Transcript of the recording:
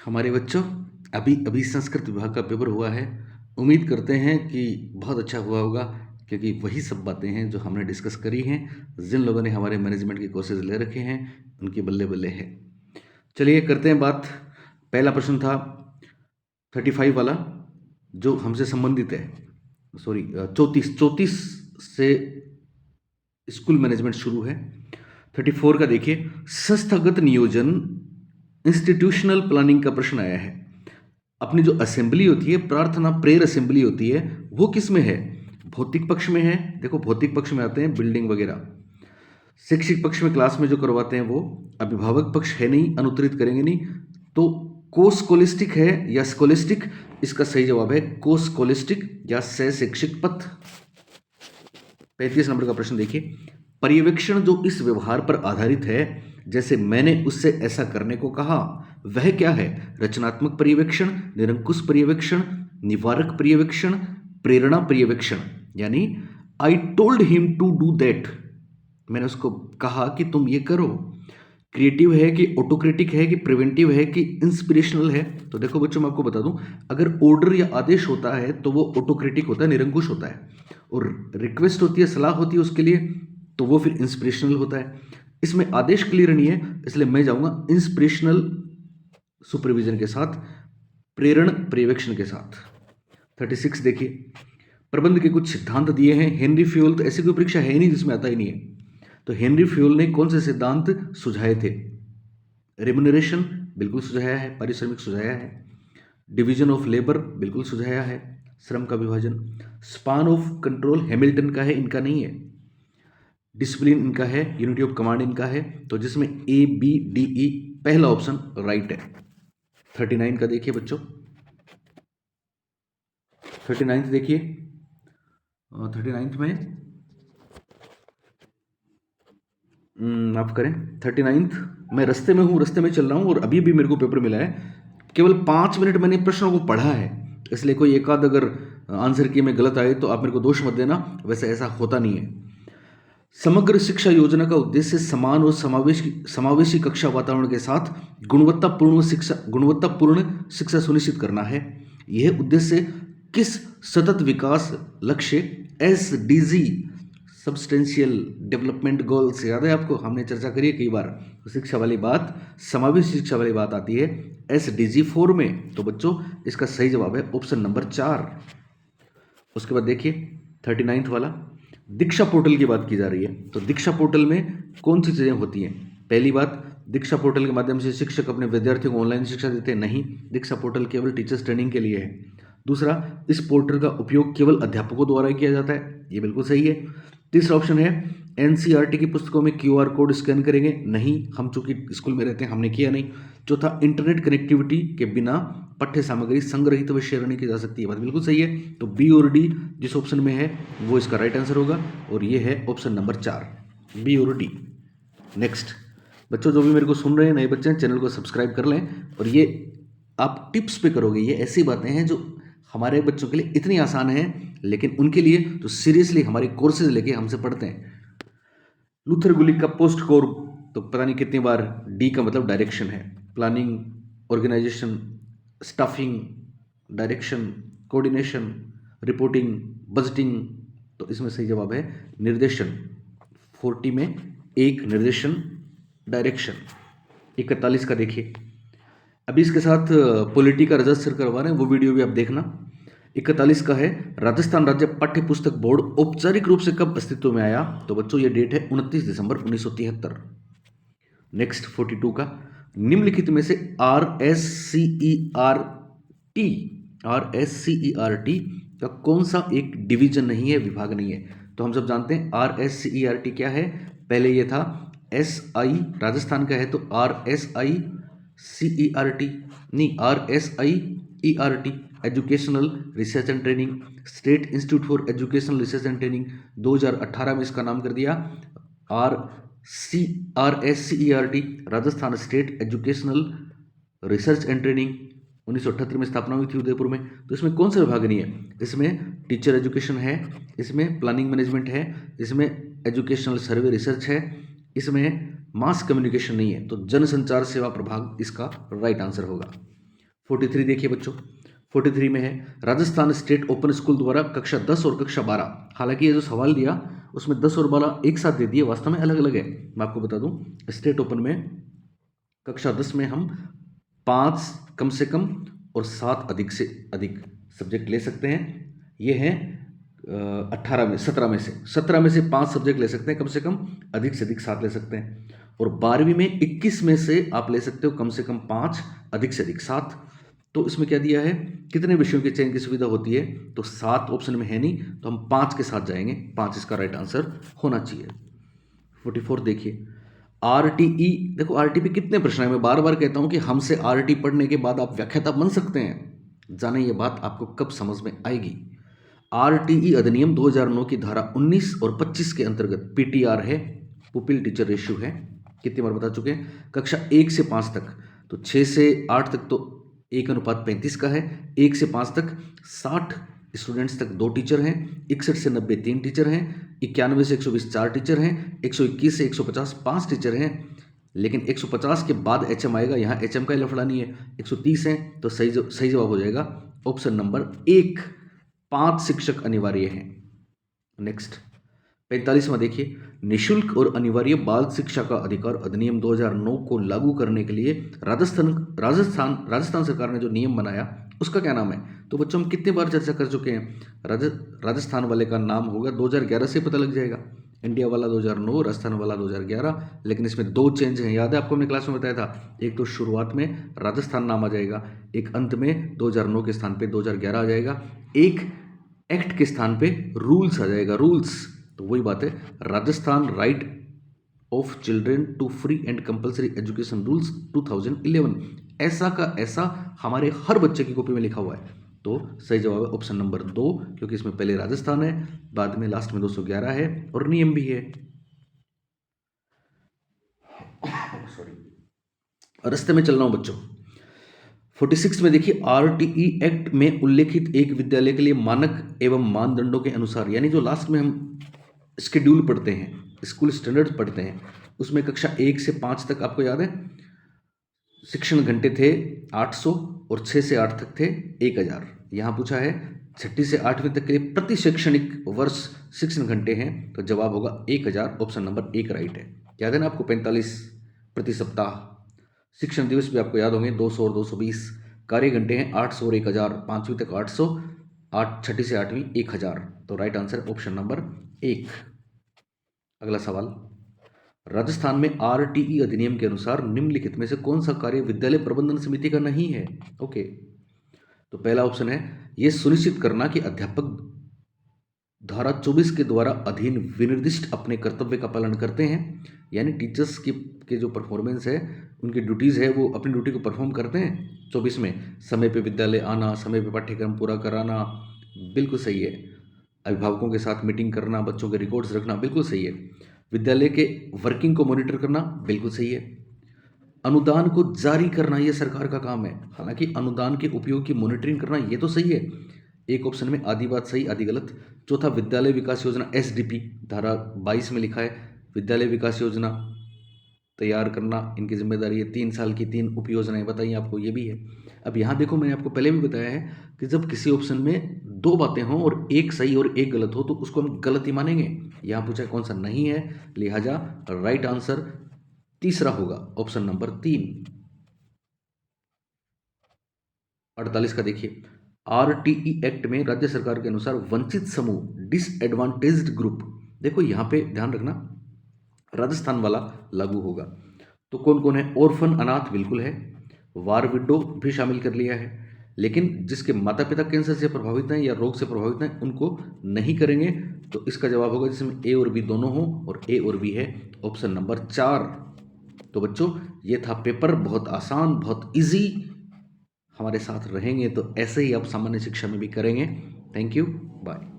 हमारे बच्चों, अभी अभी संस्कृत विभाग का पेपर हुआ है। उम्मीद करते हैं कि बहुत अच्छा हुआ होगा, क्योंकि वही सब बातें हैं जो हमने डिस्कस करी हैं। जिन लोगों ने हमारे मैनेजमेंट के कोर्सेज ले रखे हैं उनकी बल्ले बल्ले है। चलिए करते हैं बात। पहला प्रश्न था 35 वाला, जो हमसे संबंधित है। सॉरी, 34 से स्कूल मैनेजमेंट शुरू है। 34 का देखिए, संस्थागत नियोजन इंस्टीट्यूशनल प्लानिंग का प्रश्न आया है। अपनी जो असेंबली होती है, प्रार्थना प्रेयर असेंबली होती है, वो किस में है? भौतिक पक्ष में है। देखो, भौतिक पक्ष में आते हैं बिल्डिंग वगैरह। शैक्षिक पक्ष में क्लास में जो करवाते हैं वो। अभिभावक पक्ष है नहीं, अनुत्तरित करेंगे नहीं। तो कोस्कोलिस्टिक है या स्कोलिस्टिक? इसका सही जवाब है कोस्कोलिस्टिक या सह शैक्षिक पथ। 35 नंबर का प्रश्न देखिए, पर्यवेक्षण जो इस व्यवहार पर आधारित है, जैसे मैंने उससे ऐसा करने को कहा, वह क्या है? रचनात्मक पर्यवेक्षण, निरंकुश पर्यवेक्षण, निवारक पर्यवेक्षण, प्रेरणा पर्यवेक्षण। यानी I told him to do that, मैंने उसको कहा कि तुम ये करो। क्रिएटिव है कि ऑटोक्रेटिक है कि प्रिवेंटिव है कि इंस्पिरेशनल है? तो देखो बच्चों, मैं आपको बता दूं, अगर ऑर्डर या आदेश होता है तो वो ऑटोक्रेटिक होता है, निरंकुश होता है। और रिक्वेस्ट होती है, सलाह होती है उसके लिए, तो वो फिर इंस्पिरेशनल होता है। इसमें आदेश क्लियर नहीं है, इसलिए मैं जाऊंगा इंस्पिरेशनल सुपरविजन के साथ, प्रेरण पर्यवेक्षण के साथ। 36 देखिए, प्रबंध के कुछ सिद्धांत दिए हैं। हेनरी फ्यूल, तो ऐसी कोई परीक्षा है ही नहीं जिसमें आता ही नहीं है। तो हेनरी फ्यूल ने कौन से सिद्धांत सुझाए थे? रेम्युनरेशन बिल्कुल सुझाया है, पारिश्रमिक सुझाया है। डिवीजन ऑफ लेबर बिल्कुल सुझाया है, श्रम का विभाजन। स्पान ऑफ कंट्रोल हैमिल्टन का है, इनका नहीं है। डिसिप्लिन इनका है, यूनिटी ऑफ कमांड इनका है। तो जिसमें ए बी डी ई पहला ऑप्शन राइट है। 39 का देखिए बच्चों, 39 देखिए, 39 में माफ करें, 39 मैं रास्ते में हूँ, रास्ते में चल रहा हूँ और अभी भी मेरे को पेपर मिला है। केवल 5 मिनट मैंने प्रश्नों को पढ़ा है, इसलिए कोई एक आध अगर आंसर किए में गलत आए तो आप मेरे को दोष मत देना, वैसे ऐसा होता नहीं है। समग्र शिक्षा योजना का उद्देश्य समान और समावेशी कक्षा वातावरण के साथ गुणवत्तापूर्ण शिक्षा सुनिश्चित करना है। यह उद्देश्य किस सतत विकास लक्ष्य SDG सब्सटेंशियल डेवलपमेंट गोल्स, याद है आपको? हमने चर्चा करी है कई बार। तो शिक्षा वाली बात, समावेशी शिक्षा वाली बात आती है SDG 4 में। तो बच्चों, इसका सही जवाब है ऑप्शन नंबर 4। उसके बाद देखिए 39 वाला, दीक्षा पोर्टल की बात की जा रही है। तो दीक्षा पोर्टल में कौन सी चीज़ें होती हैं? पहली बात, दीक्षा पोर्टल के माध्यम से शिक्षक अपने विद्यार्थियों को ऑनलाइन शिक्षा देते हैं? नहीं, दीक्षा पोर्टल केवल टीचर्स ट्रेनिंग के लिए है। दूसरा, इस पोर्टल का उपयोग केवल अध्यापकों द्वारा ही किया जाता है, ये बिल्कुल सही है। तीसरा ऑप्शन है NCERT की पुस्तकों में QR कोड स्कैन करेंगे? नहीं, हम चूंकि स्कूल में रहते हैं हमने किया नहीं। चौथा, इंटरनेट कनेक्टिविटी के बिना पठ्य सामग्री संग्रहित व शेयर नहीं की जा सकती है, बात बिल्कुल सही है। तो बी और डी जिस ऑप्शन में है वो इसका राइट आंसर होगा, और ये है ऑप्शन नंबर 4, बी और डी। नेक्स्ट बच्चों, जो भी मेरे को सुन रहे हैं नए बच्चे हैं, चैनल को सब्सक्राइब कर लें। और ये आप टिप्स पे करोगे, ये ऐसी बातें हैं जो हमारे बच्चों के लिए इतनी आसान है, लेकिन उनके लिए तो सीरियसली हमारे कोर्सेज लेके हमसे पढ़ते हैं। लूथर गुलिक का पोस्ट कोर, तो पता नहीं कितनी बार, डी का मतलब डायरेक्शन है। Planning, organisation, staffing, direction, coordination, reporting, budgeting. तो इसमें सही जवाब है निर्देशन। 40 में एक निर्देशन, डायरेक्शन। 41 का देखिए, अभी इसके साथ पॉलिटी का रजिस्टर करवा रहे हैं, वो वीडियो भी आप देखना। 41 का है, राजस्थान राज्य पाठ्य पुस्तक बोर्ड औपचारिक रूप से कब अस्तित्व में आया? तो बच्चों, ये डेट है 29 दिसंबर 1973। नेक्स्ट 42 का, निम्नलिखित में से RSCERT का कौन सा एक डिवीजन नहीं है, विभाग नहीं है? तो हम सब जानते हैं RSCERT क्या है। पहले ये था SI, राजस्थान का है तो RSICERT, नहीं RSIERT, educational research and training. State institute for educational research and training 2018 में इसका नाम कर दिया RSCERT, Rajasthan state educational research and training. 1978 में स्थापना हुई थी उदयपुर में। तो इसमें कौन सा विभाग नहीं है? इसमें टीचर एजुकेशन है, इसमें प्लानिंग मैनेजमेंट है, इसमें एजुकेशनल सर्वे रिसर्च है, इसमें मास कम्युनिकेशन नहीं है। तो जनसंचार सेवा प्रभाग इसका राइट आंसर होगा। 43 देखिए बच्चों, 43 में है राजस्थान स्टेट ओपन स्कूल द्वारा कक्षा 10 और कक्षा 12। हालांकि ये जो सवाल दिया उसमें 10 और 12 एक साथ दे दिए, वास्तव में अलग अलग है। मैं आपको बता दूं, स्टेट ओपन में कक्षा 10 में हम 5 कम से कम और 7 अधिक से अधिक सब्जेक्ट ले सकते हैं। ये हैं 18 में 17 में से 5 सब्जेक्ट ले सकते हैं कम से कम, अधिक से अधिक 7 ले सकते हैं। और 12वीं में 21 में से आप ले सकते हो कम से कम 5, अधिक से अधिक 7। तो इसमें क्या दिया है, कितने विषयों के चयन की सुविधा होती है, तो 7 ऑप्शन में है नहीं, तो हम 5 के साथ जाएंगे। 5 इसका राइट आंसर होना चाहिए। 44 देखिए, आरटीई। देखो आरटी पे कितने प्रश्न है, मैं बार बार कहता हूं कि हमसे आरटी पढ़ने के बाद आप व्याख्याता बन सकते हैं। जाने ये बात आपको कब समझ में आएगी। आरटीई अधिनियम 2009 की धारा 19 और 25 के अंतर्गत पीटीआर है, पुपिल टीचर रेशियो है। कितनी बार बता चुके हैं, कक्षा 1 से 5 तक, तो 6 से 8 तक तो 1:35 का है। 1 से 5 तक 60 स्टूडेंट्स तक 2 टीचर हैं, 61 से 90 3 टीचर हैं, 91 से 120 4 टीचर हैं, 121 से 150 5 टीचर हैं। लेकिन 150 के बाद एचएम आएगा, यहाँ एचएम का लफड़ा नहीं है। 130 है, तो सही जवाब हो जाएगा ऑप्शन नंबर 1, 5 शिक्षक अनिवार्य हैं। नेक्स्ट 45वां देखिए, निशुल्क और अनिवार्य बाल शिक्षा का अधिकार अधिनियम 2009 को लागू करने के लिए राजस्थान सरकार ने जो नियम बनाया उसका क्या नाम है। तो बच्चों हम कितने बार चर्चा कर चुके हैं, राजस्थान वाले का नाम होगा 2011 से पता लग जाएगा। इंडिया वाला 2009, राजस्थान वाला 2011। लेकिन इसमें 2 चेंज हैं, याद है आपको, हमने क्लास में बताया था। एक तो शुरुआत में राजस्थान नाम आ जाएगा, एक अंत में 2009 के स्थान पे 2011 आ जाएगा, एक एक्ट के स्थान पे रूल्स आ जाएगा, रूल्स। तो वही बात है, Rajasthan right of children to free and compulsory education rules 2011, ऐसा का ऐसा हमारे हर बच्चे की कॉपी में लिखा हुआ है। तो सही जवाब है ऑप्शन नंबर 2, क्योंकि इसमें पहले राजस्थान है, बाद में लास्ट में 211 है और नियम भी है। सॉरी, रास्ते में चल रहा हूं बच्चों। 46 में देखिए, आरटीई एक्ट में उल्लेखित एक विद्यालय के लिए मानक एवं मानदंडों के अनुसार, यानी जो लास्ट में हम शेड्यूल पढ़ते हैं, स्कूल स्टैंडर्ड पढ़ते हैं, उसमें कक्षा 1 से 5 तक आपको याद है शिक्षण घंटे थे 800 और 6 से 8 तक थे 1000। यहाँ पूछा है 6ठी से 8वीं तक के लिए प्रति शैक्षणिक वर्ष शिक्षण घंटे हैं, तो जवाब होगा 1000, ऑप्शन नंबर 1 राइट है। याद है ना आपको 45 प्रति सप्ताह। शिक्षण दिवस भी आपको याद होंगे 200 और 220। कार्य घंटे हैं 800 और 1000, 5वीं तक 800, 6ठी से 8वीं 1000, तो राइट आंसर ऑप्शन नंबर 1। अगला सवाल, राजस्थान में आरटीई अधिनियम के अनुसार निम्नलिखित में से कौन सा कार्य विद्यालय प्रबंधन समिति का नहीं है। ओके, तो पहला ऑप्शन है यह सुनिश्चित करना कि अध्यापक धारा 24 के द्वारा अधीन विनिर्दिष्ट अपने कर्तव्य का पालन करते हैं, यानी टीचर्स के जो परफॉर्मेंस है, उनकी ड्यूटीज़ है, वो अपनी ड्यूटी को परफॉर्म करते हैं। 24 में समय पे विद्यालय आना, समय पे पाठ्यक्रम पूरा कराना, बिल्कुल सही है। अभिभावकों के साथ मीटिंग करना, बच्चों के रिकॉर्ड्स रखना, बिल्कुल सही है। विद्यालय के वर्किंग को मॉनिटर करना, बिल्कुल सही है। अनुदान को जारी करना ये सरकार का काम है, हालांकि अनुदान के उपयोग की मॉनिटरिंग करना ये तो सही है। एक ऑप्शन में आधी बात सही आधी गलत। चौथा, विद्यालय विकास योजना एसडीपी धारा 22 में लिखा है विद्यालय विकास योजना तैयार करना इनकी जिम्मेदारी है। 3 साल की 3 उप योजनाएं बताइए आपको, ये भी है। अब यहाँ देखो, मैंने आपको पहले भी बताया है कि जब किसी ऑप्शन में 2 बातें हों और एक सही और एक गलत हो तो उसको हम गलत ही मानेंगे। यहाँ पूछा कौन सा नहीं है, लिहाजा राइट आंसर तीसरा होगा, ऑप्शन नंबर 3। 48 का देखिए, आरटीई एक्ट में राज्य सरकार के अनुसार वंचित समूह डिसएडवांटेज्ड ग्रुप, देखो यहाँ पे ध्यान रखना राजस्थान वाला लागू होगा। तो कौन कौन है, ऑर्फन अनाथ बिल्कुल है, वार विडो भी शामिल कर लिया है, लेकिन जिसके माता पिता कैंसर से प्रभावित हैं या रोग से प्रभावित हैं उनको नहीं करेंगे। तो इसका जवाब होगा जिसमें ए और बी दोनों हो, और ए और बी है ऑप्शन नंबर 4। तो बच्चों ये था पेपर, बहुत आसान, बहुत इजी। हमारे साथ रहेंगे तो ऐसे ही आप सामान्य शिक्षा में भी करेंगे। Thank you, bye.